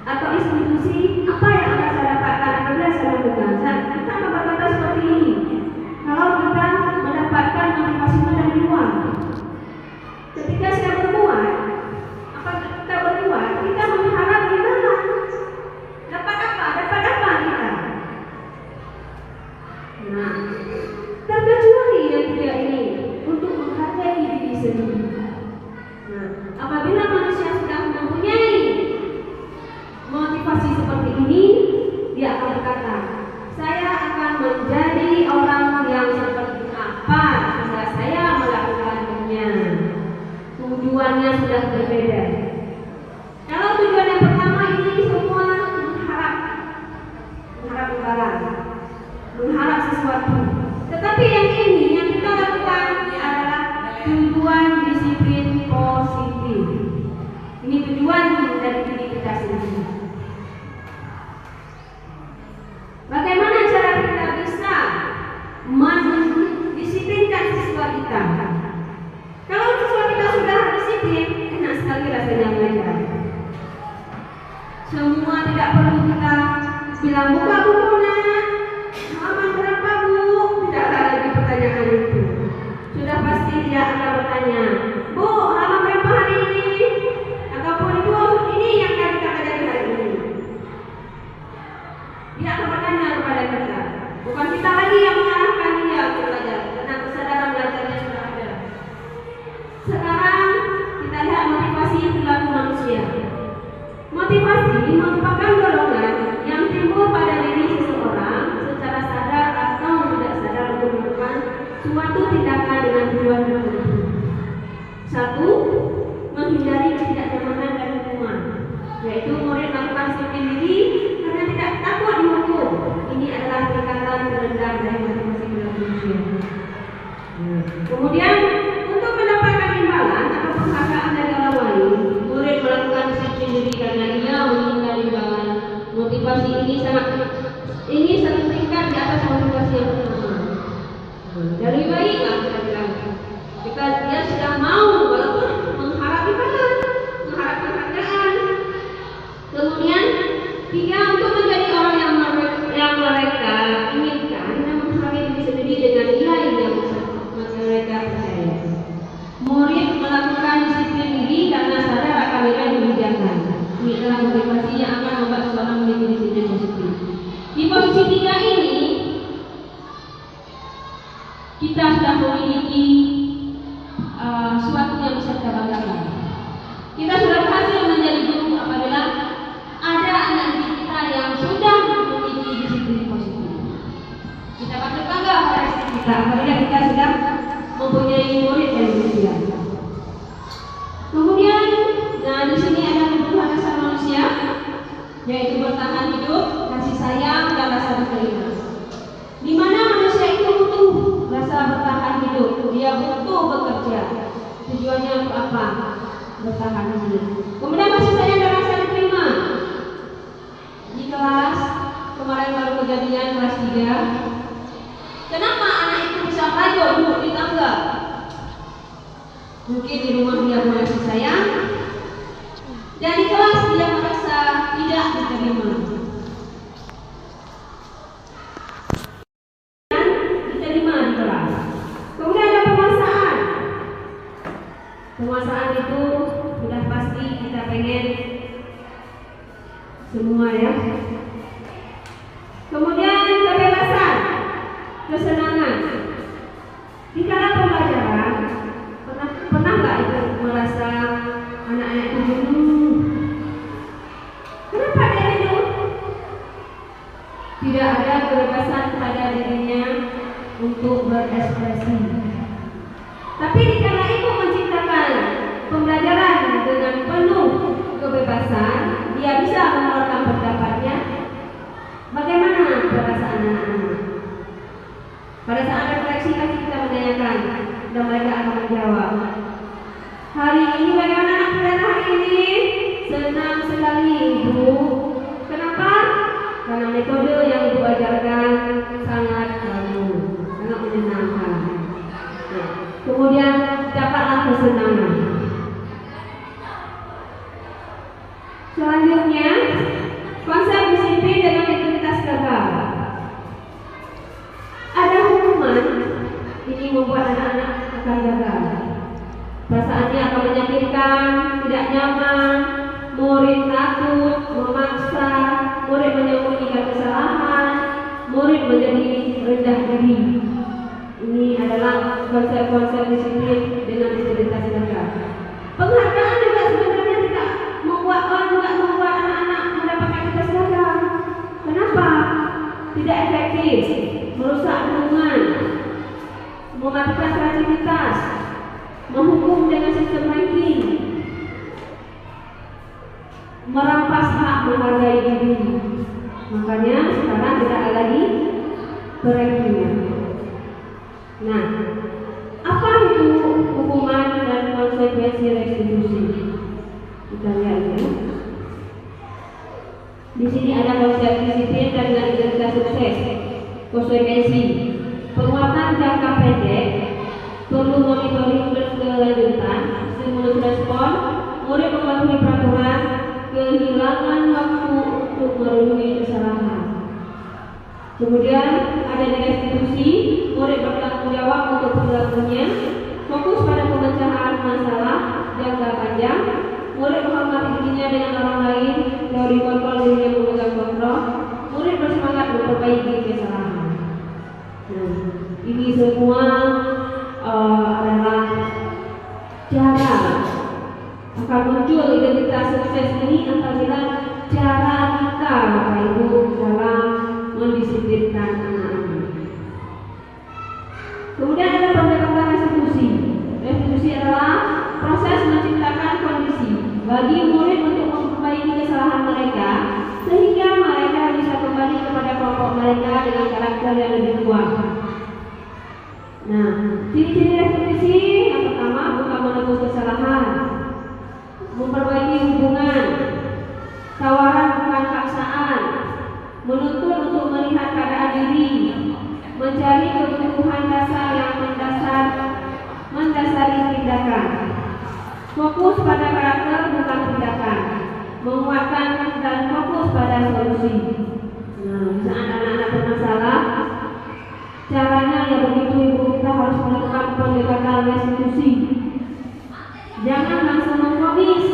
atau institusi, apa yang akan saya dapatkan apabila saya lakukan? Kita akan berkata seperti ini. Kalau kita mendapatkan motivasi dari luar, ketika saya berbuat, kita mengharap imbalan. Dapat apa kita? Nah, terkecuali yang tiga ini untuk menghargai diri sendiri. Nah, apabila manusia sudah mempunyai motivasi seperti ini, dia akan berkata, saya akan menjadi orang yang seperti apa sehingga saya melakukannya. Tujuannya sudah berbeda. Kalau tujuan yang pertama ini semua mengharap imbalan, mengharap sesuatu. Tetapi yang ini yang kita lakukan adalah tujuan disiplin positif. Ini tujuan dari diri kita sendiri. Bagaimana cara kita bisa mendisiplinkan siswa kita? Kalau siswa kita sudah disiplin, enak sekali rasanya belajar. Semua tidak perlu kita bilang buka buku nak, halaman berapa bu? Tidak ada lagi pertanyaan itu. Sudah pasti dia akan bertanya, bu halaman berapa hari ini? Ataupun itu ini yang akan kita pelajari hari ini. Dia akan bertanya kepada kita. Bukan kita lagi yang mengarahkan dia untuk belajar, karena kesadaran belajarnya sudah ada. Sekarang kita lihat motivasi perilaku manusia. Motivasi merupakan dorongan yang timbul pada diri seseorang secara sadar atau tidak sadar untuk melakukan suatu tindakan dengan tujuan tertentu. 1. Menghindari ketidaknyamanan dan hukuman. sudah memiliki suatu yang bisa kita banggakan. Kita sudah berhasil menjadi guru apabila ada anak didik kita yang sudah memiliki disiplin positif. Kita patut bangga pada diri kita apabila kita sudah mempunyai murid yang demikian. Kemudian, nah di sini ada kebutuhan dasar manusia, yaitu bertahan hidup, kasih sayang, dan rasa berterima. Di mana manusia itu butuh rasa bertahan hidup, dia butuh bekerja. Tujuannya untuk apa? Bertahan hidup. Kemudian kasih sayang dan rasa berterima. Di kelas kemarin baru kejadian kelas 3. Kenapa anak itu bisa rajo duduk di tangga? Mungkin di rumah dia merasa sayang, dan di kelas dia merasa tidak diterima. Dan diterima di kelas. Kemudian ada penguasaan. Penguasaan itu sudah pasti kita pengen semua ya. Kemudian kebebasan, kesenangan. Di kala pembelajaran, pernah nggak itu merasa anak-anak itu jenuh? Kenapa dia jenuh? Tidak ada kebebasan pada dirinya untuk berekspresi. Tapi di kala ibu menciptakan pembelajaran dengan penuh kebebasan, dia bisa mengeluarkan pendapatnya. Bagaimana perasaan anak-anak? Pada saat refleksi pasti kita menanyakan dan mereka akan menjawab. Hari ini bagaimana anak kalian hari ini? Senang sekali ibu. Kenapa? Karena metode yang ibu ajarkan sangat bagus, sangat menyenangkan. Nah, kemudian dapatlah kesenangan. Selanjutnya, konsep disiplin dengan integritas gagal. Ada hukuman ini membuat anak-anak akan gagal. Perasaannya akan menyakitkan, tidak nyaman, murid takut, memaksa, murid menyembunyikan kesalahan, murid menjadi rendah diri. Ini adalah konsep-konsep disiplin dengan integritas gagal. Penghargaan juga sebenarnya tidak membuat anak-anak mendapatkan integritas gagal. Kenapa? Tidak efektif, merusak hubungan, mematikan kreativitas, menghukum dengan sistem ranking, merampas hak menghargai diri. Makanya sekarang tidak ada lagi ranking. Nah, apa itu hukuman dan konsekuensi restitusi? Kita lihat ya. Di sini ada konsep disiplin dan integritas sukses. Konsekuensi penguatan jangka pendek, perlu monitoring berkelanjutan, stimulus respon, murid mematuhi peraturan, kehilangan waktu untuk memenuhi kesalahan. Kemudian ada restitusi, murid bertanggung jawab untuk perilakunya, fokus pada pemecahan masalah jangka panjang, murid menghormati dirinya dengan orang lain, teori kontrol diri yang memegang kontrol, murid bersemangat memperbaiki kesalahan. Nah, ini semua adalah cara akan muncul identitas sukses ini apabila cara kita Bapak Ibu dalam mendisiplinkan anak-anak. Kemudian ada pendekatan restitusi. Restitusi adalah proses menciptakan kondisi bagi murid untuk memperbaiki kesalahan mereka sehingga mereka bisa kembali kepada kelompok mereka dengan karakter yang lebih kuat. Nah, ciri-ciri restitusi yang pertama bukan menebus kesalahan, memperbaiki hubungan, tawaran bukan paksaan, menuntut untuk melihat keadaan diri, mencari kebutuhan dasar yang mendasari tindakan, fokus pada karakter bukan tindakan, menguatkan dan fokus pada solusi. Nah, saat anak-anak bermasalah, caranya yang begitu ibu kita harus melakukan pendekatan restitusi. Jangan langsung memfonis,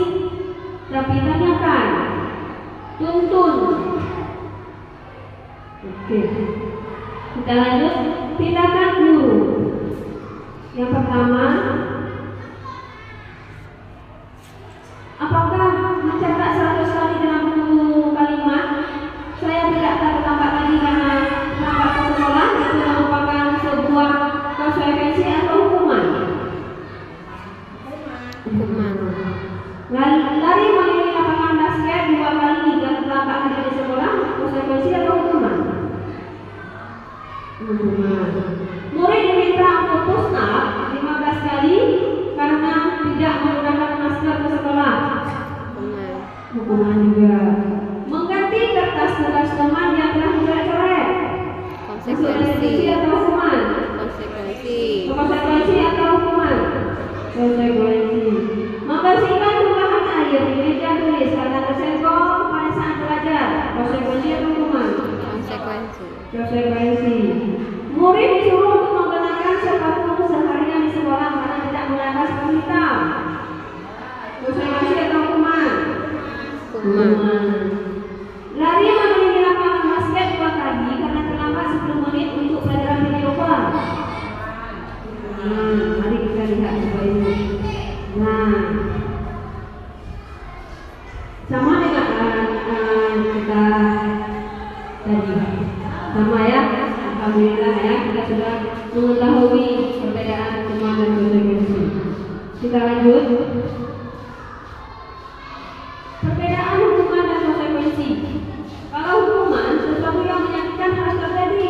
tapi tanyakan, tuntun. Oke, kita lanjut. Tindakan guru. Yang pertama, apakah mencetak 100 kali dalam buku kalimat saya tidak terlambat lagi karena terlambat ke sekolah itu merupakan sebuah konsekuensi atau hukuman? Hukuman. Lari mengelilingi lapangan basket 2 kali dan terlambat hadir di sekolah konsekuensi atau hukuman? Hukuman. Murid diminta untuk push up 15 kali karena tidak menggunakan masker ke sekolah. Hukuman. Hukuman juga. Mengganti kertas tugas teman yang telah dicoret-coret. Konsekuensi. Atau hukuman? Konsekuensi. Konsekuensi atau hukuman? Konsekuensi. Membersihkan tumpahan air di meja tulis karena tersenggol pada saat belajar. Konsekuensi atau hukuman? Konsekuensi. Konsekuensi. Murid disuruh untuk menggunakan sepatu seharian di sekolah karena tidak menggunakan sepatu hitam. Konsekuensi atau hukuman? Hukuman. Lari mengelilingi lapangan basket 2 kali karena terlambat 10 menit untuk pelajaran video call. Mari kita lihat coba ini. Nah, sama dengan kita tadi, sama ya. Alhamdulillah ya, kita sudah mengetahui perbedaan hukuman dan konsekuensi. Kita lanjut. Perbedaan hukuman dan konsekuensi. Kalau hukuman sesuatu yang menyakitkan harus terjadi,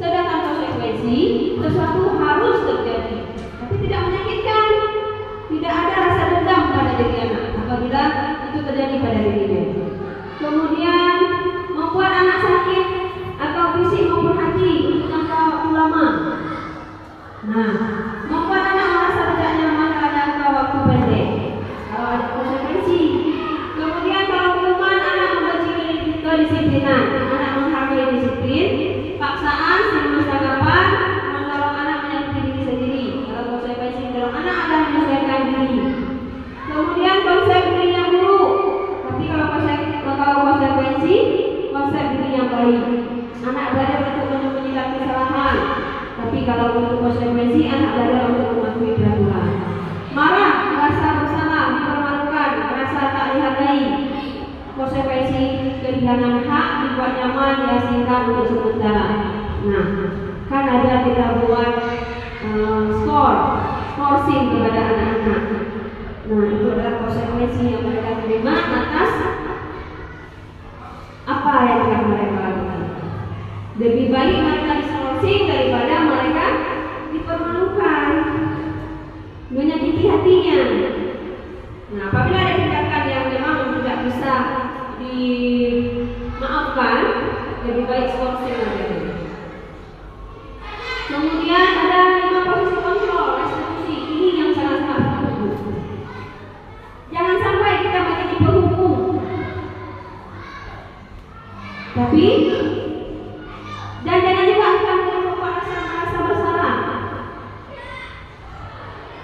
sedangkan konsekuensi sesuatu harus terjadi, tapi tidak menyakitkan. Tidak ada rasa dendam pada diri anak apabila itu terjadi pada dirinya. Kemudian membuat anak sakit atau fisik maupun hati untuk jangka waktu lama. Nah, membuat anak merasa tidak nyaman pada jangka waktu pendek. Kalau ada konsekuensi. Kemudian kalau hukuman anak membenci kedisiplinan, anak menghargai disiplin, paksaan, simultanggapan, mendorong anak menyakiti diri sendiri. Kalau konsekuensi mendorong anak adalah menyelesaikan diri. Kemudian konsep diri yang buruk. Tapi kalau konsekuensi, konsep diri yang baik. Anak belajar untuk menyembunyikan kesalahan. Tapi kalau untuk konsekuensi, anak belajar untuk mematuhi peraturan. Marah, merasa bersalah, dipermalukan, merasa tak dihargai. Konsekuensi kehilangan hak, dibuat nyaman, diasingkan untuk sementara. Nah, kan ada kita buat scoring kepada anak-anak. Nah, itu adalah konsekuensi yang mereka terima atas apa yang telah mereka lakukan. Lebih baik mereka diskorsing daripada mereka dipermalukan, menyakiti hatinya. Nah, apabila ada tindakan yang memang tidak bisa dimaafkan, lebih baik skorsing saja. Kemudian ada 5 posisi kontrol restitusi. Ini yang sangat-sangat penting. Jangan sampai kita menjadi penghukum, tapi dan jangan juga kita membuat rasa bersalah.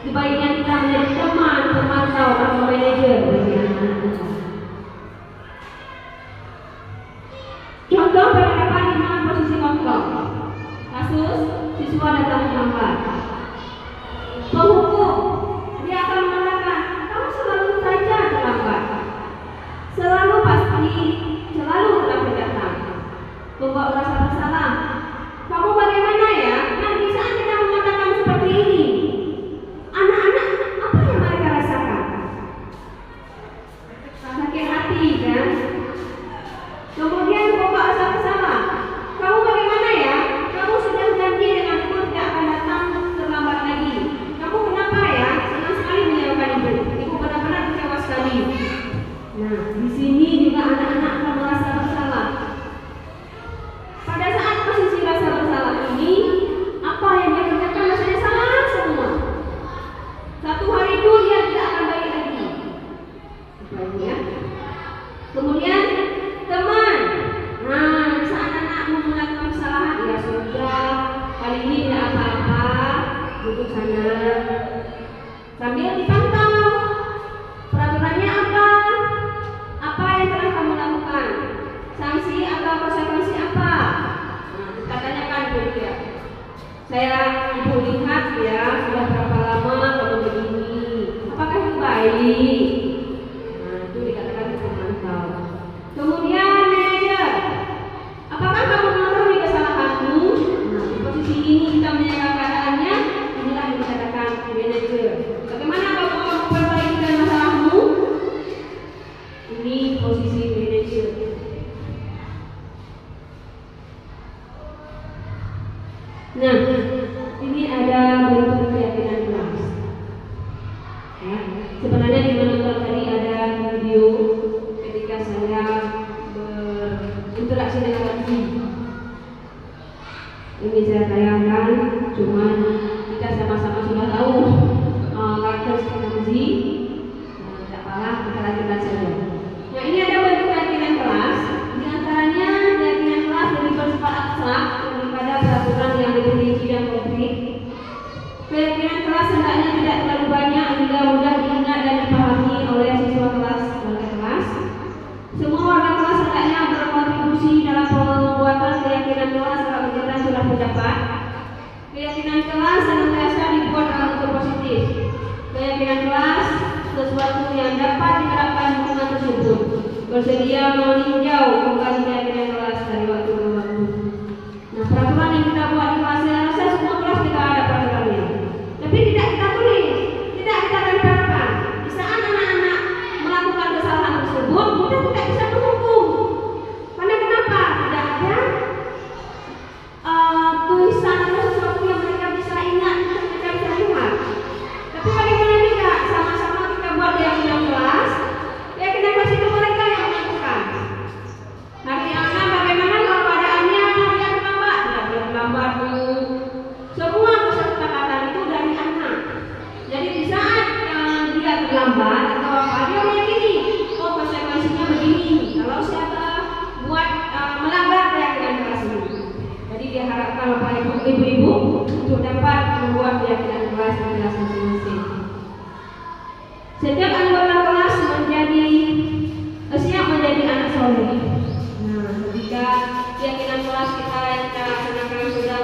Sebaiknya kita menjadi teman, pemantau atau manajer bagi anak-anak kita. Contoh penerapan 5 posisi kontrol. Kasus siswa datang terlambat. Penghukum, dia akan mengatakan, kamu selalu saja terlambat, selalu pasti, selalu terlambat datang. Membuat rasa bersalah. Kamu bagaimana ya? Nah, di saat kita mengatakan seperti ini, anak-anak apa yang mereka rasakan? Sakit hati kan? Kemudian membuat rasa bersalah. Kamu bagaimana ya? Kamu sudah janji dengan ibu tidak akan datang terlambat lagi. Kamu kenapa ya? Senang sekali menyewakan ibu. Ibu benar-benar kecewa sekali. Nah, di sini juga anak-anak akan merasa bersalah. Pada saat posisi rasa bersalah ini, apa yang dia kerjakan rasanya salah semua. Satu hari itu dia tidak akan baik lagi. Ya. Kemudian teman. Nah, saat anak melakukan kesalahan, ya sudah, kali ini tidak apa-apa, duduk sana. Sambil dipantau. Peraturannya apa? Apa yang telah kamu lakukan? Sanksi atau konsekuensi apa? Nah, kita tanyakan ke dia. Saya ibu lihat ya sudah Ini posisi manajer. Nah, ini ada bentuk keyakinan kelas. Ya, sebenarnya di mana tadi ada video ketika saya berinteraksi dengan Nabi. Ini saya tayangkan, cuman kita sama-sama sudah tahu karakteristik Nabi. Tidak apa-apa, kita lanjutkan saja. Nah, ini ada bentuk keyakinan kelas. Di antaranya keyakinan kelas lebih bersifat abstrak daripada peraturan yang lebih rinci dan konkret. Keyakinan kelas hendaknya tidak terlalu banyak hingga mudah diingat dan dipahami oleh siswa kelas warga kelas. Semua warga kelas hendaknya berkontribusi dalam pembuatan keyakinan kelas dalam kegiatan surat pendapat. Keyakinan kelas senantiasa dibuat dalam bentuk positif. Keyakinan kelas sesuatu yang dapat diterapkan lingkungan tersebut. Bersedia meninjau kembali keyakinan kelas dari waktu ke waktu. Nah, peraturan yang kita buat di kelas, saya rasa semua kelas kita ada peraturannya. Tapi tidak kita tulis, tidak kita tempelkan. Di saat anak-anak melakukan kesalahan tersebut, kita tidak bisa menghukum. Karena kenapa? Tidak ada tulisan atau sesuatu yang mereka bisa ingat, mereka bisa lihat. Tapi bagaimana jika sama-sama kita buat keyakinan kelas? Keyakinan kelas itu mereka yang menentukan. Nanti anak bagaimana kalau keadaannya dia terlambat? Tidak dia terlambat dulu. Semua kesepakatan itu dari anak. Jadi di saat dia terlambat atau apa, dia meyakini, oh konsekuensinya begini. Kalau saya buat melanggar keyakinan kelas ini. Jadi dia harapkan bapak ibu untuk dapat membuat keyakinan kelas di kelas masing-masing. Setiap anggota kelas siap menjadi anak soleh. Nah, ketika keyakinan kelas kita yang kita laksanakan sudah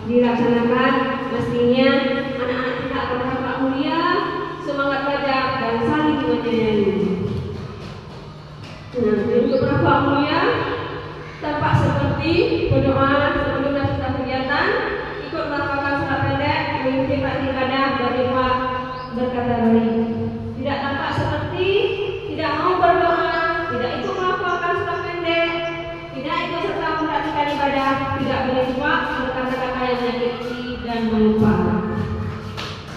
dilaksanakan, mestinya anak-anak kita akan berhak mulia, semangat belajar dan saling menyayangi. Nah, untuk berhak mulia, tampak seperti berdoa sebelum dan setelah kegiatan, ikut melakukan salat pendek, mengikuti praktik ibadah berdoa berkata baik. Tidak tampak seperti tidak mau berdoa, tidak ikut melakukan salat pendek, tidak ikut serta mempraktikkan ibadah, tidak berdoa berkata-kata yang menyakiti dan melupa.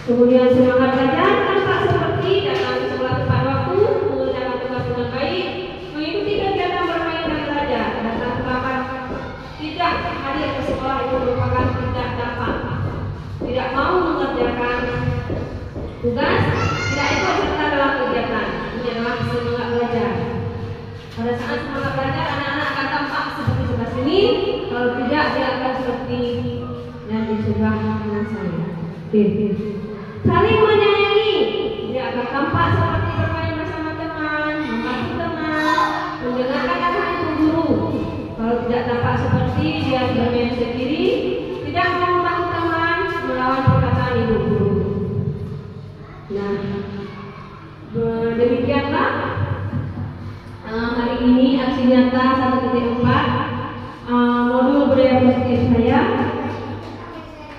Kemudian semangat belajar tampak seperti datang ke sekolah tepat waktu, mengerjakan tugas dengan baik, mengikuti kegiatan bermain dan belajar, datang terlambat, tidak hadir ke sekolah itu merupakan tidak dapat, tidak mau mengerjakan tugas, tidak ikut serta dalam kegiatan. Ini adalah semangat belajar. Pada saat semangat belajar, anak-anak akan tampak seperti sebelah sini. Kalau tidak, dia akan seperti yang di sebelah kanan saya. Saling menyayangi, dia akan tampak seperti bermain bersama teman, membantu teman, mendengarkan arahan ibu guru. Kalau tidak tampak seperti dia bermain sendiri, tidak mau membantu teman, melawan perkataan ibu guru. Nah, demikianlah hari ini aksi nyata 1.4 modul budaya positif saya.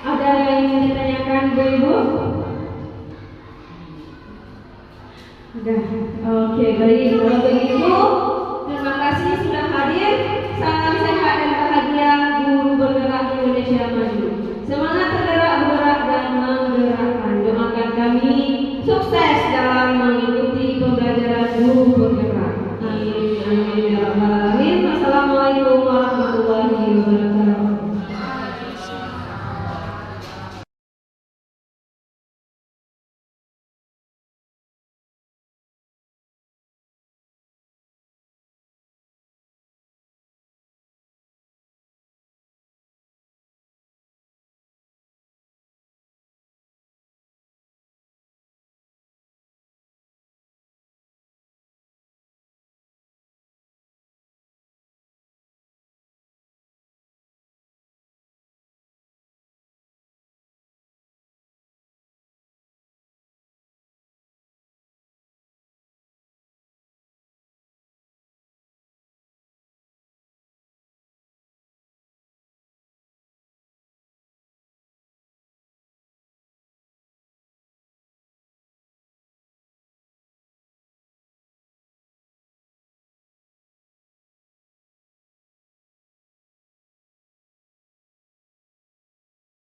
Ada yang ingin ditanyakan Ibu? Sudah. Oke, baik. Kalau begitu, terima kasih sudah hadir. Salam sehat dan bahagia guru bergerak Indonesia maju. Semangat tergerak, bergerak dan menggerakkan. Doakan kami sukses dalam mengikuti pembelajaran